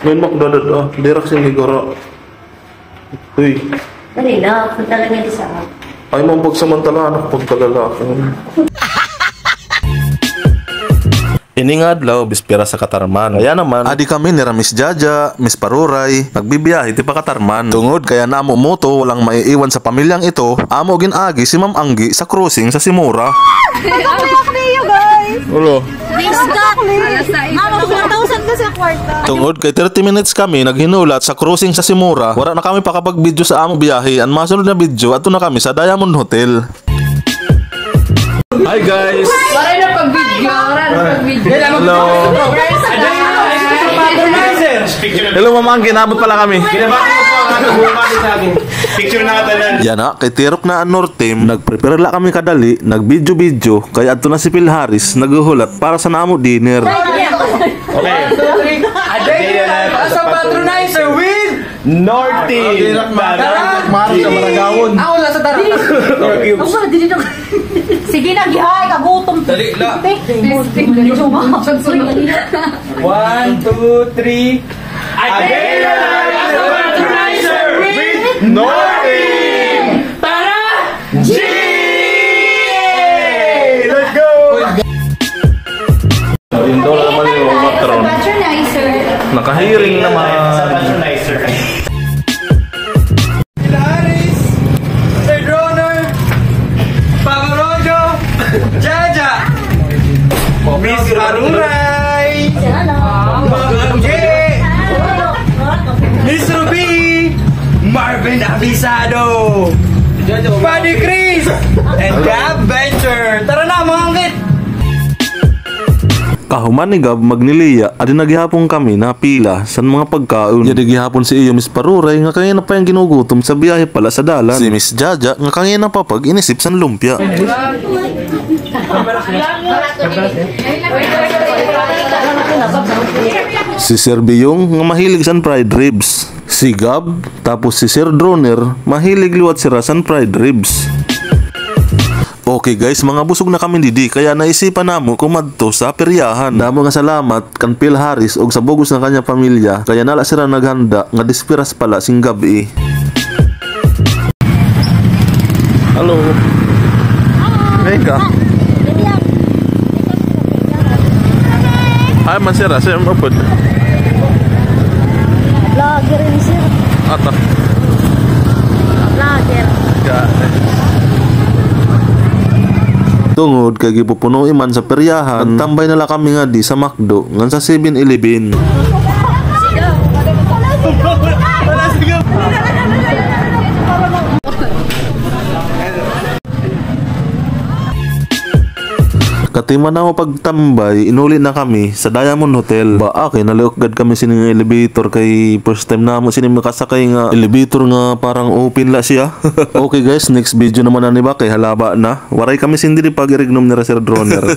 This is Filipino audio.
Ngayon makdadad dirak sing gigara. Uy. Dali na, punta lang yan sa Ay mong pagsamantala anak pagkalalaki. Ini nga adlaw, bispera sa Katarman. Kaya naman, adi kami ni Miss Jaja, Miss Paruray, nagbibiyahe ti pa Katarman. Tungod kaya namo moto, walang maiiwan sa pamilyang ito, amo ginagi si Ma'am Anggi sa cruising sa Simura. Pagkakuyak niyo, guys! Ulo. Mama, 4,000 kasi ang kwarta. Tungod kay 30 minutes kami naghinulat sa cruising sa Simura, wala na kami pakapag-video sa among biyahe. Ang masunod na video, ato na kami sa Diamond Hotel. Hi guys! Wala na pag-video. Hello! Hello Ma'am Anggi, nabot pala kami. Picture na katanan. Yan na, kay Tirok na Anor team, nagprepare la kami kadali, nag-video-video, kaya ato na si Phil Harris, naghuhulat para sa namo dinner. Okay. As a patronizer with Norty. Ako lang sa tara. Sige na, gihay, kagutom. Dali la. 1, 2, 3. Adela as a patronizer with Norty. Tara! G! Let's go! Indo na naman yung matron. Nakahiring naman. Patronizer. Hilaris, Sir Droner, Papa Rojo, Jaja, Miss Aruray, Magangge, Miss Ruby, Marvin Abisado, Buddy Chris, and Gab Venture. Tara na mga angkit! Kahuman ni Gab magniliya, adi naghihapon kami na pila sa mga pagkaon. Yadi gihapon si iyo Miss Paruray nga kanina pa yung ginugutom sa biyahe pala sa dalan. Si Miss Jaja nga kanina pa pag inisip sa lumpia. Si Sir Biyong nga mahilig sa fried ribs. Si Gab, tapos si Sir Droner mahilig liwat sira sa fried ribs. Okay guys, mga busog na kami didi kaya naisipan namo kumadto sa peryahan. Damo nga salamat kan Phil Harris og sa bugos ng kanya pamilya kaya nala sila naghanda nga dispiras pala sing gabi. Hello. Mega. Ay man sira, sir mo pud. Vlogger ni sir. Ata. Vlogger. Tungod kay gipupuno iman sa peryahan, tambay nala kami nga di sa McDo ngan sa 7-Eleven. Katima na mo pagtambay, inuli na kami sa Diamond Hotel. Ba kay naliukgad kami sining elevator kay first time na mo sining makasakay nga elevator nga parang open la siya. Okay guys, next video naman na ni ba kay halaba na. Waray kami sindi di pag-irignom ni Sir Droner.